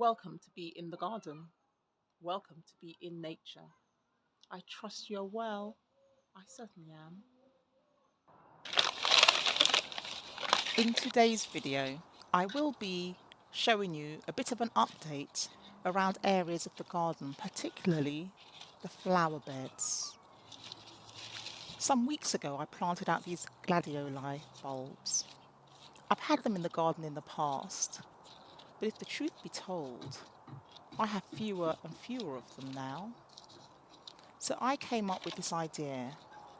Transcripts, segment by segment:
Welcome to be in the garden. Welcome to be in nature. I trust you're well. I certainly am. In today's video, I will be showing you a bit of an update around areas of the garden, particularly the flower beds. Some weeks ago, I planted out these Gladioli bulbs. I've had them in the garden in the past, but if the truth be told, I have fewer and fewer of them now. So I came up with this idea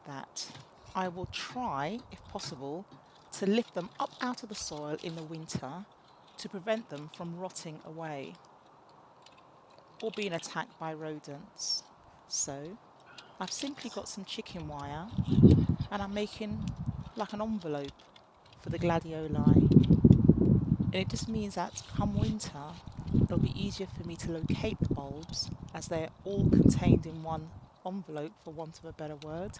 that I will try, if possible, to lift them up out of the soil in the winter to prevent them from rotting away or being attacked by rodents. So I've simply got some chicken wire and I'm making like an envelope for the gladioli. And it just means that come winter, it'll be easier for me to locate the bulbs as they're all contained in one envelope, for want of a better word,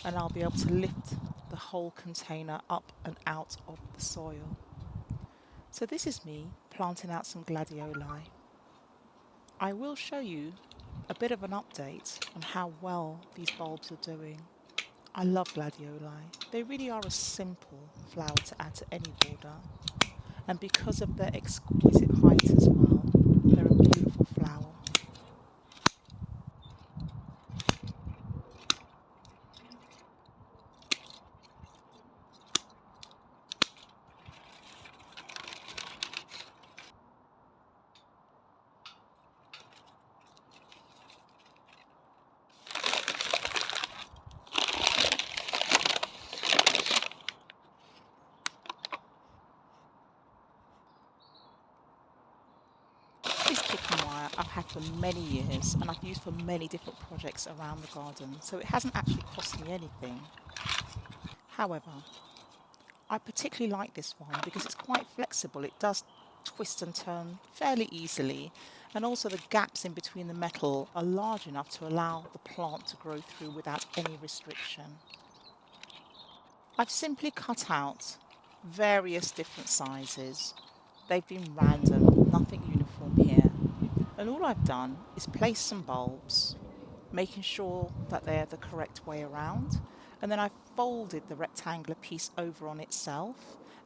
and I'll be able to lift the whole container up and out of the soil. So this is me planting out some gladioli. I will show you a bit of an update on how well these bulbs are doing. I love gladioli. They really are a simple flower to add to any border. And because of their exquisite height as well, they're a beautiful flower. This chicken wire I've had for many years and I've used for many different projects around the garden, so it hasn't actually cost me anything. However, I particularly like this one because it's quite flexible. It does twist and turn fairly easily, and also the gaps in between the metal are large enough to allow the plant to grow through without any restriction. I've simply cut out various different sizes. They've been random, nothing uniform here. And all I've done is place some bulbs, making sure that they're the correct way around. And then I've folded the rectangular piece over on itself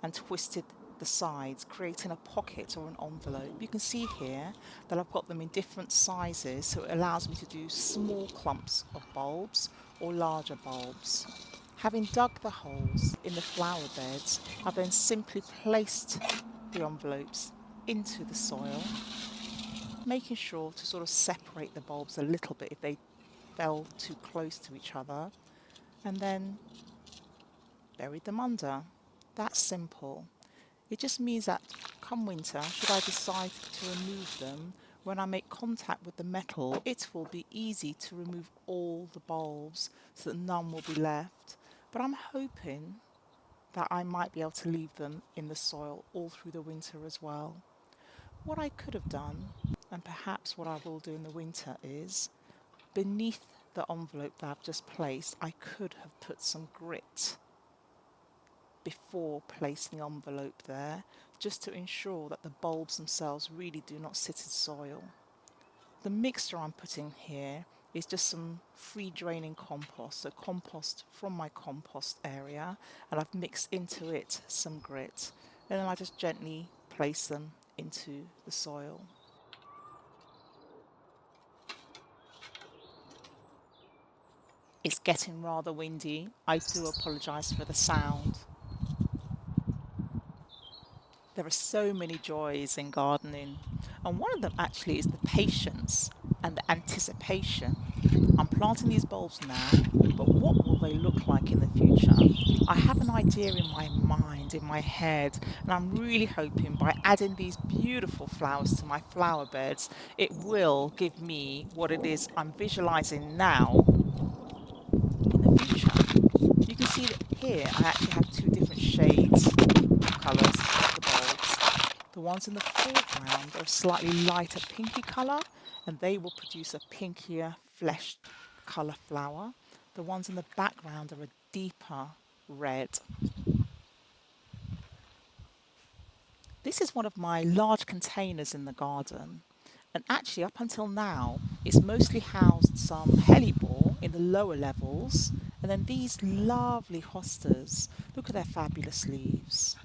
and twisted the sides, creating a pocket or an envelope. You can see here that I've got them in different sizes, so it allows me to do small clumps of bulbs or larger bulbs. Having dug the holes in the flower beds, I've then simply placed the envelopes into the soil, making sure to sort of separate the bulbs a little bit if they fell too close to each other, and then buried them under. That's simple. It just means that come winter, should I decide to remove them, when I make contact with the metal, it will be easy to remove all the bulbs so that none will be left. But I'm hoping that I might be able to leave them in the soil all through the winter as well. What I could have done, and perhaps what I will do in the winter, is beneath the envelope that I've just placed, I could have put some grit before placing the envelope there, just to ensure that the bulbs themselves really do not sit in soil. The mixture I'm putting here is just some free draining compost, so compost from my compost area, and I've mixed into it some grit, and then I just gently place them into the soil. It's getting rather windy. I do apologise for the sound. There are so many joys in gardening, and one of them actually is the patience and the anticipation. I'm planting these bulbs now, but what will they look like in the future? I have an idea in my mind, in my head, and I'm really hoping by adding these beautiful flowers to my flower beds, it will give me what it is I'm visualizing now in the future. You can see that here I actually have two different shades of colours of the bulbs. The ones in the foreground are a slightly lighter pinky colour, and they will produce a pinkier flesh colour flower. The ones in the background are a deeper red. This is one of my large containers in the garden. And actually, up until now, it's mostly housed some hellebore in the lower levels, and then these lovely hostas. Look at their fabulous leaves.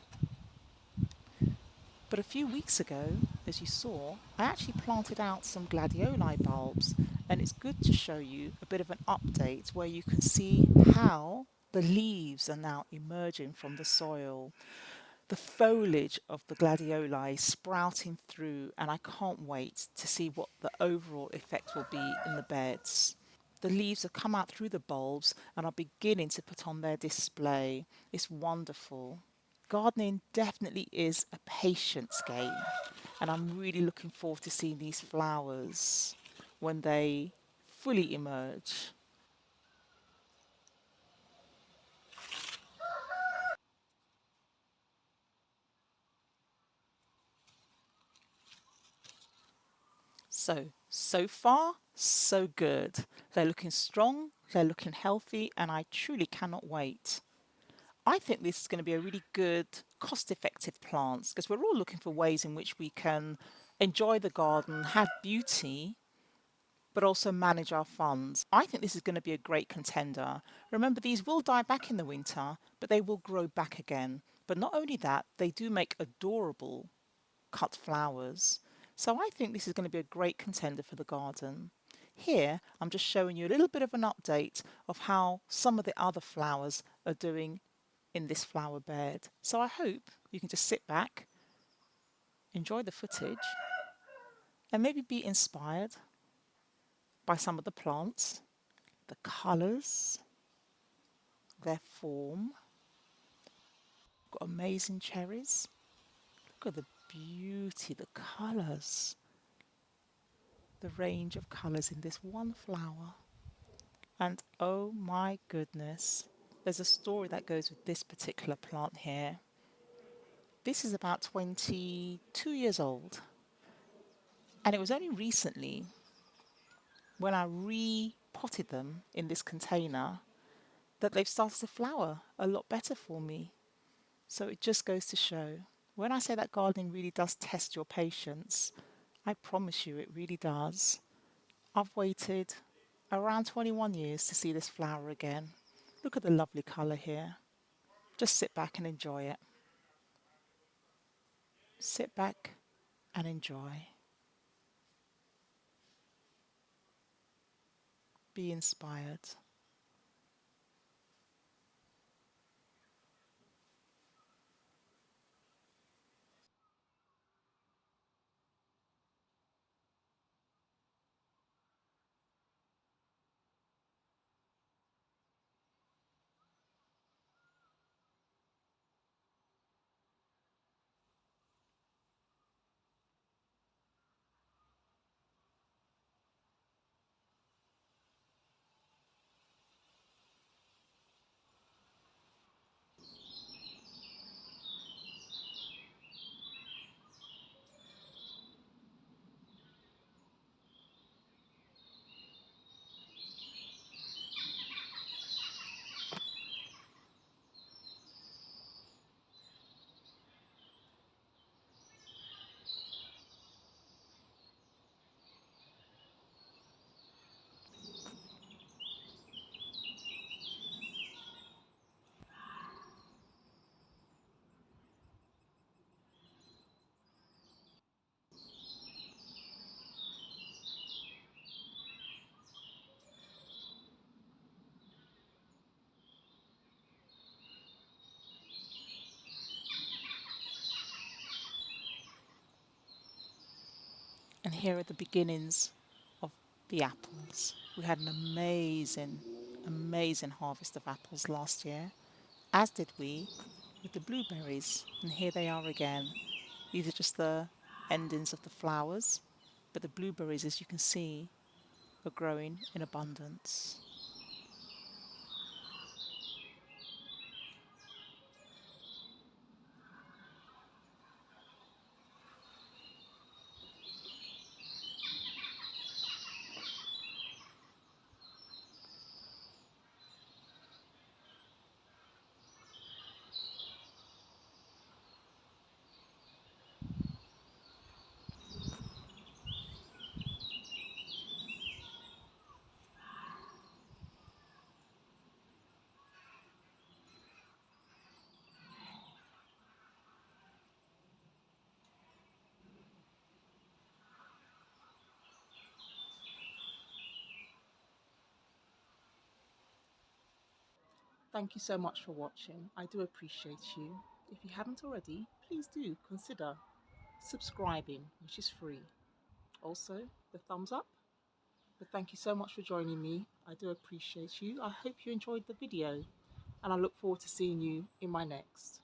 But a few weeks ago, as you saw, I actually planted out some gladioli bulbs, and it's good to show you a bit of an update where you can see how the leaves are now emerging from the soil, the foliage of the gladioli sprouting through, and I can't wait to see what the overall effect will be in the beds. The leaves have come out through the bulbs and are beginning to put on their display. It's wonderful. Gardening definitely is a patience game, and I'm really looking forward to seeing these flowers when they fully emerge. So far, so good. They're looking strong, they're looking healthy, and I truly cannot wait. I think this is going to be a really good, cost effective plant because we're all looking for ways in which we can enjoy the garden, have beauty, but also manage our funds. I think this is going to be a great contender. Remember, these will die back in the winter, but they will grow back again. But not only that, they do make adorable cut flowers. So I think this is going to be a great contender for the garden. Here, I'm just showing you a little bit of an update of how some of the other flowers are doing in this flower bed. So I hope you can just sit back, enjoy the footage, and maybe be inspired by some of the plants, the colours, their form. Got amazing cherries. Look at the beauty, the colours, the range of colours in this one flower. And oh my goodness, there's a story that goes with this particular plant here. This is about 22 years old, and it was only recently when I repotted them in this container that they've started to flower a lot better for me. So it just goes to show when I say that gardening really does test your patience, I promise you it really does. I've waited around 21 years to see this flower again. Look at the lovely colour here. Just sit back and enjoy it. Sit back and enjoy. Be inspired. And here are the beginnings of the apples. We had an amazing, amazing harvest of apples last year, as did we with the blueberries. And here they are again. These are just the endings of the flowers, but the blueberries, as you can see, are growing in abundance. Thank you so much for watching. I do appreciate you. If you haven't already, please do consider subscribing, which is free. Also, the thumbs up. But thank you so much for joining me. I do appreciate you. I hope you enjoyed the video, and I look forward to seeing you in my next.